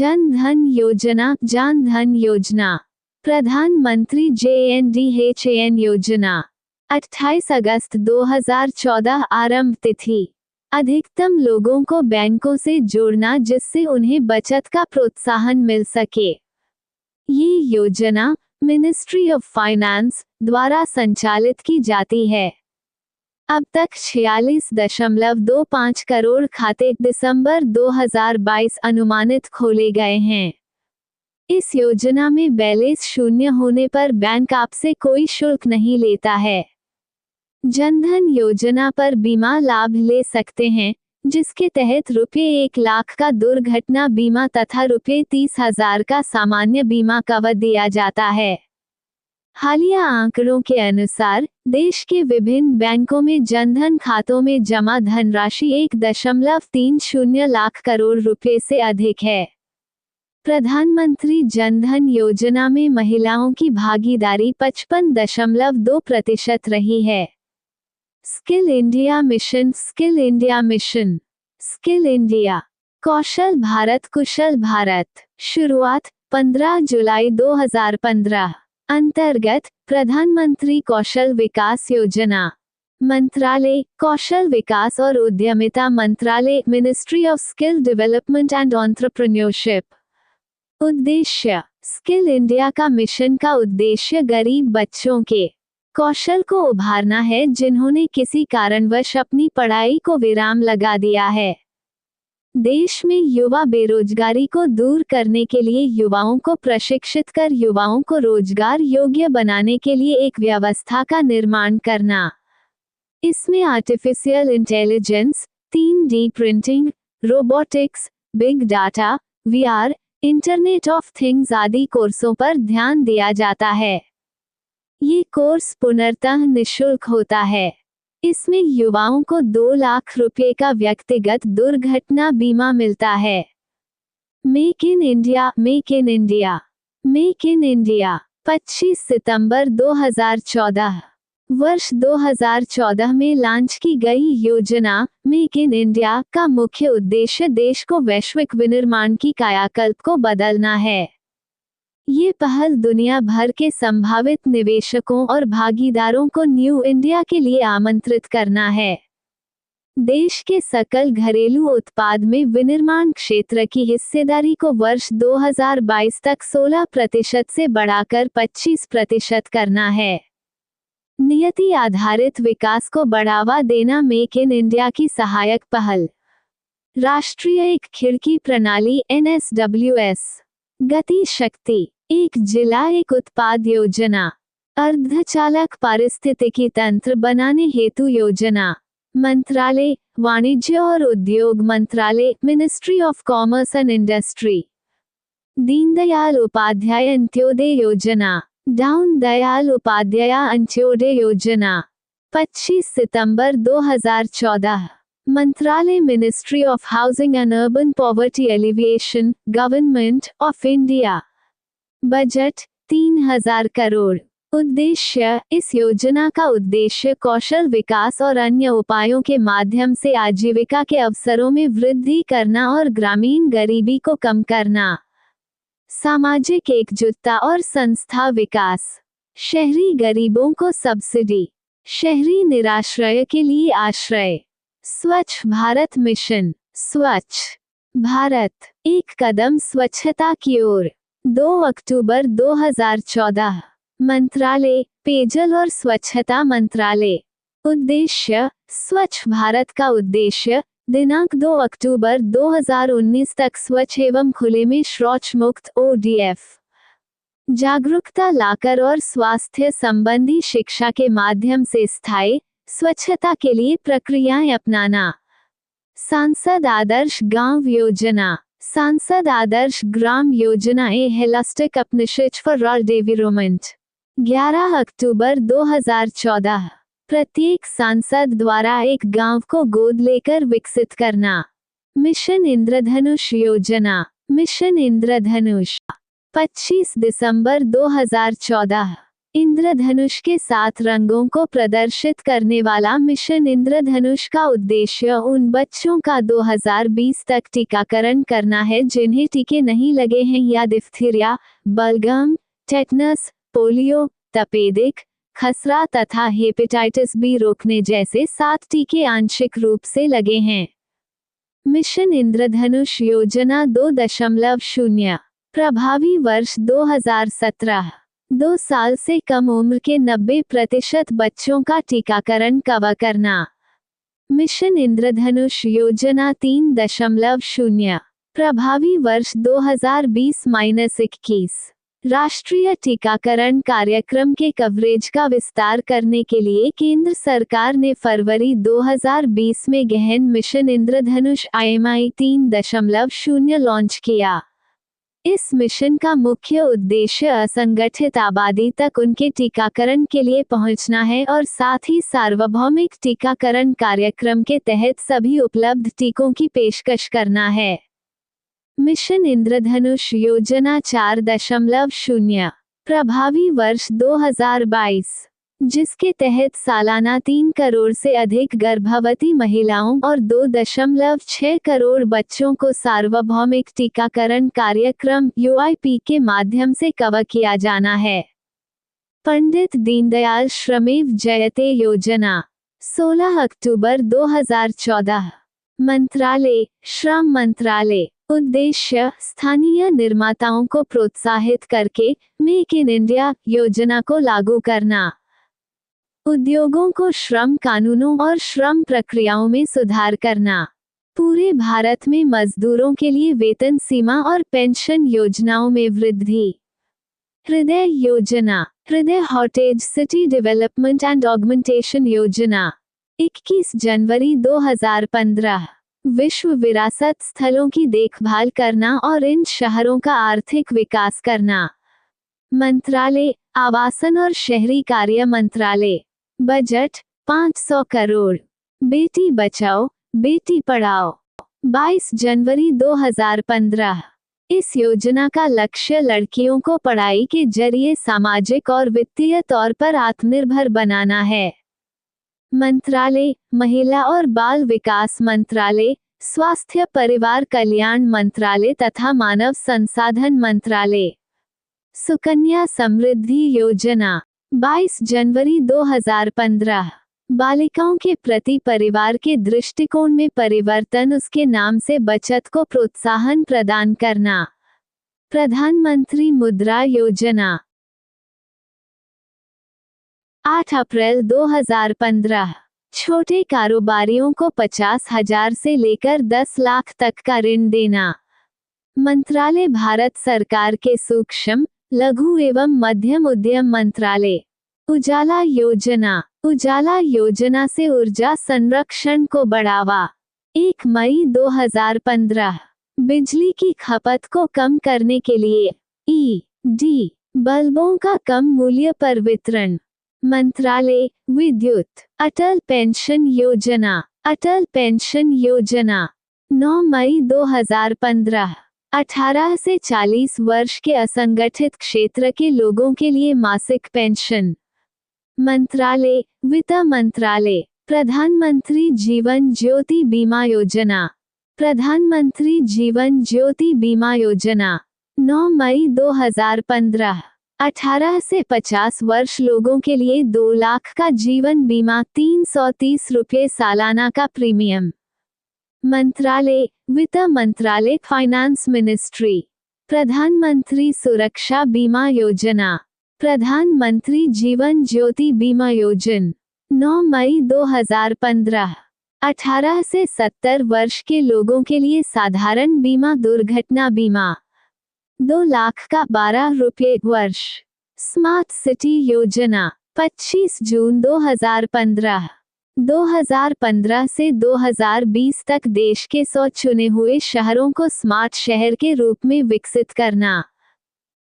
जन धन योजना, प्रधानमंत्री JNDHAN योजना, 28 अगस्त 2014 आरंभ तिथि। अधिकतम लोगों को बैंकों से जोड़ना जिससे उन्हें बचत का प्रोत्साहन मिल सके। ये योजना मिनिस्ट्री ऑफ फाइनेंस द्वारा संचालित की जाती है। अब तक 46.25 करोड़ खाते दिसंबर 2022 अनुमानित खोले गए हैं। इस योजना में बैलेंस शून्य होने पर बैंक आपसे कोई शुल्क नहीं लेता है। जनधन योजना पर बीमा लाभ ले सकते हैं, जिसके तहत ₹1 लाख का दुर्घटना बीमा तथा ₹30,000 का सामान्य बीमा कवर दिया जाता है। हालिया आंकड़ों के अनुसार देश के विभिन्न बैंकों में जनधन खातों में जमा धनराशि 1.30 लाख करोड़ रुपए से अधिक है। प्रधानमंत्री जनधन योजना में महिलाओं की भागीदारी 55.2% रही है। स्किल इंडिया मिशन, कौशल भारत कुशल भारत, शुरुआत 15 जुलाई 2015। अंतर्गत प्रधानमंत्री कौशल विकास योजना, मंत्रालय कौशल विकास और उद्यमिता मंत्रालय, ministry of skill development and entrepreneurship. उद्देश्य, स्किल इंडिया का मिशन का उद्देश्य गरीब बच्चों के कौशल को उभारना है जिन्होंने किसी कारणवश अपनी पढ़ाई को विराम लगा दिया है। देश में युवा बेरोजगारी को दूर करने के लिए युवाओं को प्रशिक्षित कर युवाओं को रोजगार योग्य बनाने के लिए एक व्यवस्था का निर्माण करना। इसमें artificial intelligence, 3D printing, robotics, big data, VR, internet of things आदि कोर्सों पर ध्यान दिया जाता है। ये कोर्स पूर्णतः निःशुल्क होता है। इसमें युवाओं को 2 लाख रुपए का व्यक्तिगत दुर्घटना बीमा मिलता है। मेक इन इंडिया 25 सितंबर 2014। वर्ष 2014 में लॉन्च की गई योजना मेक इन इंडिया का मुख्य उद्देश्य देश को वैश्विक विनिर्माण की कायाकल्प को बदलना है। ये पहल दुनिया भर के संभावित निवेशकों और भागीदारों को न्यू इंडिया के लिए आमंत्रित करना है। देश के सकल घरेलू उत्पाद में विनिर्माण क्षेत्र की हिस्सेदारी को वर्ष 2022 तक 16% से बढ़ाकर 25% करना है। नियति आधारित विकास को बढ़ावा देना मेक इन इंडिया की सहायक पहल। राष्ट्रीय एक खिड़की प्रणाली NSWS, गति शक्ति, एक जिला एक उत्पाद योजना, अर्धचालक पारिस्थितिकी तंत्र बनाने हेतु योजना, मंत्रालय वाणिज्य और उद्योग मंत्रालय, ministry of commerce and industry. Deendayal Upadhyaya Antyodaya Yojana, डाउन दयाल उपाध्याय अंत्योदय योजना, 25 सितंबर 2014। मंत्रालय ministry of housing and urban poverty alleviation, government of India. Budget 3000 crore. उद्देश्य, इस योजना का उद्देश्य कौशल विकास और अन्य उपायों के माध्यम से आजीविका के अवसरों में वृद्धि करना और ग्रामीण गरीबी को कम करना। सामाजिक एकजुटता और संस्था विकास, शहरी गरीबों को सब्सिडी, शहरी निराश्रय के लिए आश्रय। स्वच्छ भारत मिशन, स्वच्छ भारत, एक कदम स्वच्छता की ओर, 2 अक्टूबर 2014। मंत्रालय पेयजल और स्वच्छता मंत्रालय। उद्देश्य, स्वच्छ भारत का उद्देश्य दिनांक 2 अक्टूबर 2019 तक स्वच्छ एवं खुले में शौच मुक्त ODF जागरूकता लाकर और स्वास्थ्य संबंधी शिक्षा के माध्यम से स्थायी स्वच्छता के लिए प्रक्रियाएं अपनाना। सांसद आदर्श गांव योजना, सांसद आदर्श ग्राम योजना ए holistic approach for rural development, 11 अक्टूबर 2014। प्रत्येक सांसद द्वारा एक गांव को गोद लेकर विकसित करना। मिशन इंद्रधनुष योजना, मिशन इंद्रधनुष, 25 दिसंबर 2014। इंद्रधनुष के 7 रंगों को प्रदर्शित करने वाला मिशन इंद्रधनुष का उद्देश्य उन बच्चों का 2020 तक टीकाकरण करना है जिन्हें टीके नहीं लगे हैं या डिप्थीरिया, बलगम, टेटनस, पोलियो, तपेदिक, खसरा तथा हेपेटाइटिस बी रोकने जैसे 7 टीके आंशिक रूप से लगे हैं। मिशन इंद्रधनुष योजना 2.0 प्रभावी वर्ष 2017 2 साल से कम उम्र के 90% बच्चों का टीकाकरण कवर करना। मिशन इंद्रधनुष योजना 3.0 प्रभावी वर्ष 2020-21 राष्ट्रीय टीकाकरण कार्यक्रम के कवरेज का विस्तार करने के लिए केंद्र सरकार ने फरवरी 2020 में गहन मिशन इंद्रधनुष IMI 3.0 लॉन्च किया। इस मिशन का मुख्य उद्देश्य असंगठित आबादी तक उनके टीकाकरण के लिए पहुंचना है और साथ ही सार्वभौमिक टीकाकरण कार्यक्रम के तहत सभी उपलब्ध टीकों की पेशकश करना है। मिशन इंद्रधनुष योजना 4.0 प्रभावी वर्ष 2022 जिसके तहत सालाना 3 करोड़ से अधिक गर्भवती महिलाओं और 2.6 करोड़ बच्चों को सार्वभौमिक टीकाकरण कार्यक्रम UIP के माध्यम से कवर किया जाना है। पंडित दीनदयाल श्रमेव जयते योजना 16 अक्टूबर 2014 मंत्रालय, श्रम मंत्रालय। उद्देश्य स्थानीय निर्माताओं को प्रोत्साहित करके मेक इन इंडिया योजना को लागू करना। उद्योगों को श्रम कानूनों और श्रम प्रक्रियाओं में सुधार करना। पूरे भारत में मजदूरों के लिए वेतन सीमा और पेंशन योजनाओं में वृद्धि। हृदय योजना, हृदय हॉटेज सिटी डेवलपमेंट एंड ऑगमेंटेशन योजना 21 जनवरी 2015 विश्व विरासत स्थलों की देखभाल करना और इन शहरों का आर्थिक विकास करना। मंत्रालय, आवासन और शहरी कार्य मंत्रालय। बजट 500 करोड़। बेटी बचाओ बेटी पढ़ाओ 22 जनवरी 2015 इस योजना का लक्ष्य लड़कियों को पढ़ाई के जरिए सामाजिक और वित्तीय तौर पर आत्मनिर्भर बनाना है। मंत्रालय, महिला और बाल विकास मंत्रालय, स्वास्थ्य परिवार कल्याण मंत्रालय तथा मानव संसाधन मंत्रालय। सुकन्या समृद्धि योजना 22 जनवरी 2015 बालिकाओं के प्रति परिवार के दृष्टिकोण में परिवर्तन, उसके नाम से बचत को प्रोत्साहन प्रदान करना। प्रधानमंत्री मुद्रा योजना 8 अप्रैल 2015 छोटे कारोबारियों को 50,000 से लेकर 10 लाख तक का ऋण देना। मंत्रालय, भारत सरकार के सूक्ष्म, लघु एवं मध्यम उद्यम मंत्रालय। उजाला योजना, उजाला योजना से ऊर्जा संरक्षण को बढ़ावा। 1 मई 2015 बिजली की खपत को कम करने के लिए ED बल्बों का कम मूल्य पर वितरण। मंत्रालय, विद्युत। अटल पेंशन योजना, अटल पेंशन योजना 9 मई 2015 18 से 40 वर्ष के असंगठित क्षेत्र के लोगों के लिए मासिक पेंशन। मंत्रालय, वित्त मंत्रालय। प्रधानमंत्री जीवन ज्योति बीमा योजना, प्रधानमंत्री जीवन ज्योति बीमा योजना 9 मई 2015 18 से 50 वर्ष लोगों के लिए 2 लाख का जीवन बीमा, 330 रुपये सालाना का प्रीमियम। मंत्रालय, वित्त मंत्रालय, फाइनेंस मिनिस्ट्री। प्रधानमंत्री सुरक्षा बीमा योजना, प्रधानमंत्री जीवन ज्योति बीमा योजना 9 मई 2015 18 से 70 वर्ष के लोगों के लिए साधारण बीमा, दुर्घटना बीमा 2 लाख का 12 रुपये वर्ष। स्मार्ट सिटी योजना 25 जून 2015 2015 से 2020 तक देश के 100 चुने हुए शहरों को स्मार्ट शहर के रूप में विकसित करना।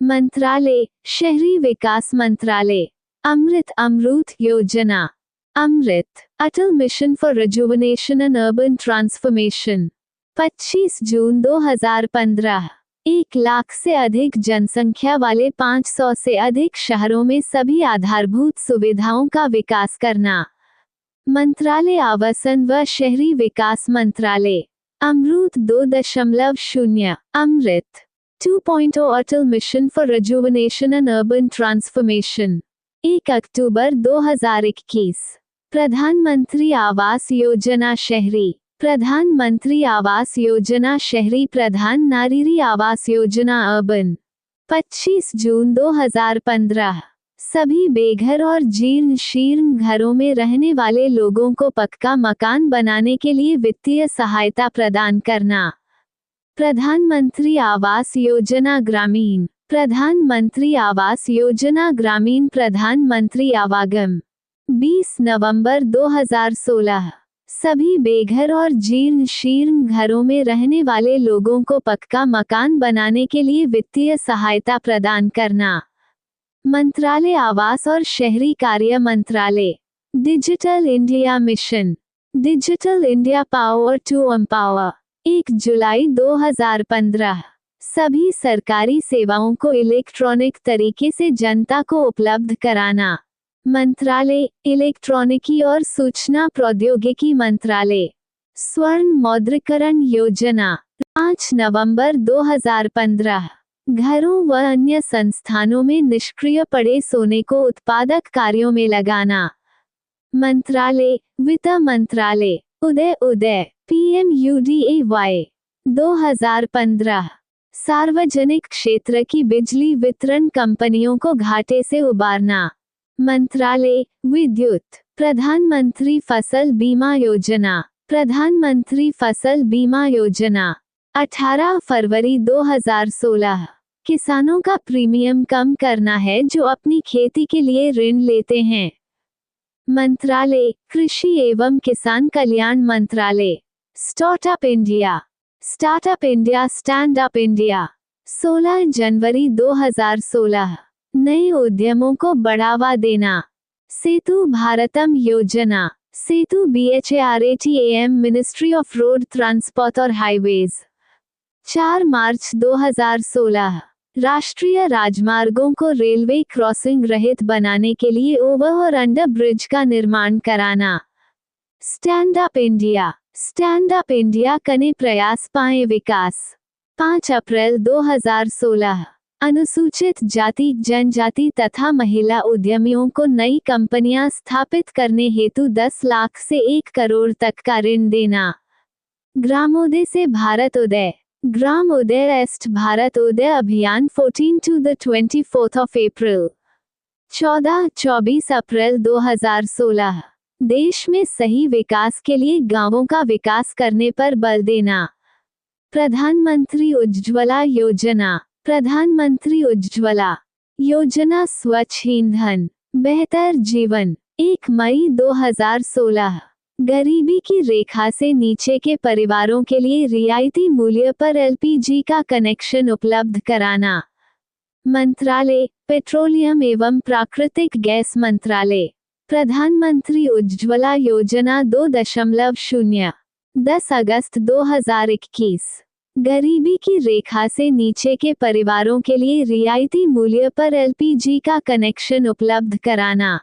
मंत्रालय, शहरी विकास मंत्रालय। अमृत अमरूत योजना, Amrut, Atal mission for rejuvenation and urban transformation 25 जून 2015 1 लाख से अधिक जनसंख्या वाले 500 से अधिक शहरों में सभी आधारभूत सुविधाओं का विकास करना। मंत्रालय आवासन व शहरी विकास मंत्रालय। Amrut 2.0 Amrut 2.0 Atal mission for rejuvenation and urban transformation 1 अक्टूबर 2021। प्रधानमंत्री आवास योजना शहरी। प्रधानमंत्री आवास योजना शहरी। प्रधानमंत्री आवास योजना अर्बन 25 जून 2015। सभी बेघर और जीर्ण शीर्ण घरों में रहने वाले लोगों को पक्का मकान बनाने के लिए वित्तीय सहायता प्रदान करना। प्रधानमंत्री आवास योजना ग्रामीण। प्रधानमंत्री आवास योजना ग्रामीण। प्रधानमंत्री आवागम 20 नवंबर 2016। सभी बेघर और जीर्ण शीर्ण घरों में रहने वाले लोगों को पक्का मकान बनाने के लिए वित्तीय सहायता प्रदान करना। मंत्रालय आवास और शहरी कार्य मंत्रालय। Digital India mission. Digital India power to empower 1 जुलाई 2015। सभी सरकारी सेवाओं को इलेक्ट्रॉनिक तरीके से जनता को उपलब्ध कराना। मंत्रालय इलेक्ट्रॉनिकी और सूचना प्रौद्योगिकी मंत्रालय। स्वर्ण मौद्रीकरण योजना 5 नवंबर 2015। घरों व अन्य संस्थानों में निष्क्रिय पड़े सोने को उत्पादक कार्यों में लगाना। मंत्रालय वित्त मंत्रालय। उदय PMUDAY 2015। सार्वजनिक क्षेत्र की बिजली वितरण कंपनियों को घाटे से उबारना। मंत्रालय विद्युत। प्रधानमंत्री फसल बीमा योजना। प्रधानमंत्री फसल बीमा योजना 18 फरवरी 2016। किसानों का प्रीमियम कम करना है जो अपनी खेती के लिए ऋण लेते हैं। मंत्रालय कृषि एवं किसान कल्याण मंत्रालय। Startup India. Startup India stand up India 16 जनवरी 2016। नए उद्यमों को बढ़ावा देना। सेतु भारतम योजना। सेतु BHARTAM ministry of road transport और हाईवेज 4 मार्च 2016। राष्ट्रीय राजमार्गों को रेलवे क्रॉसिंग रहित बनाने के लिए ओवर और अंडर ब्रिज का निर्माण कराना। Stand up India. Stand up India कने प्रयास पाए विकास 5 अप्रैल 2016। अनुसूचित जाति जनजाति तथा महिला उद्यमियों को नई कंपनियां स्थापित करने हेतु 10 लाख से 1 करोड़ तक का ऋण देना। ग्रामोदय से भारत उदय। ग्राम उदय एस्ट भारत उदय अभियान 14 to the 24th of April 14-24 अप्रैल 2016। देश में सही विकास के लिए गांवों का विकास करने पर बल देना। प्रधानमंत्री उज्ज्वला योजना। प्रधानमंत्री उज्ज्वला योजना स्वच्छ ईंधन बेहतर जीवन 1 मई 2016। गरीबी की रेखा से नीचे के परिवारों के लिए रियायती मूल्य पर LPG का कनेक्शन उपलब्ध कराना। मंत्रालय पेट्रोलियम एवं प्राकृतिक गैस मंत्रालय। प्रधानमंत्री उज्ज्वला योजना 2.0 10 अगस्त 2021। गरीबी की रेखा से नीचे के परिवारों के लिए रियायती मूल्य पर LPG का कनेक्शन उपलब्ध कराना।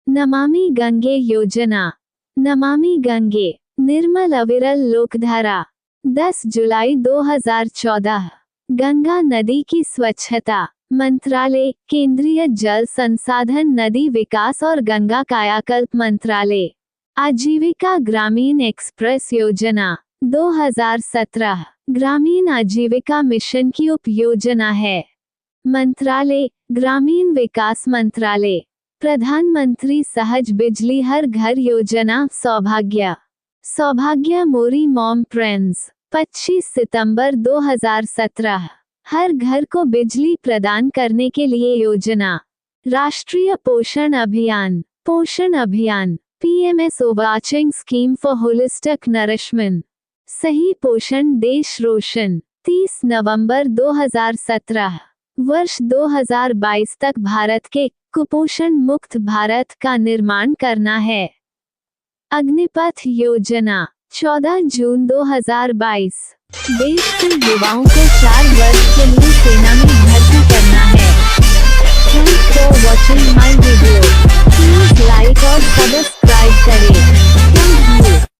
नमामि गंगे योजना। नमामि गंगे निर्मल अविरल लोकधारा 10 जुलाई 2014। गंगा नदी की स्वच्छता। मंत्रालय केंद्रीय जल संसाधन नदी विकास और गंगा कायाकल्प मंत्रालय। आजीविका ग्रामीण एक्सप्रेस योजना 2017 ग्रामीण आजीविका मिशन की उपयोजना है। मंत्रालय ग्रामीण विकास मंत्रालय। प्रधानमंत्री सहज बिजली हर घर योजना सौभाग्य। सौभाग्य मोरी मॉम फ्रेंड्स 25 सितंबर 2017। हर घर को बिजली प्रदान करने के लिए योजना। राष्ट्रीय पोषण अभियान। पोषण अभियान PMS overarching scheme for holistic nourishment. सही पोषण देश रोशन 30 नवंबर 2017। वर्ष 2022 तक भारत के कुपोषण मुक्त भारत का निर्माण करना है। अग्निपथ योजना 14 जून 2022। देश के युवाओं को 4 वर्ष के लिए सेना में भर्ती करना है। Thanks for watching my video. Please like और सब्सक्राइब करें। Thank you.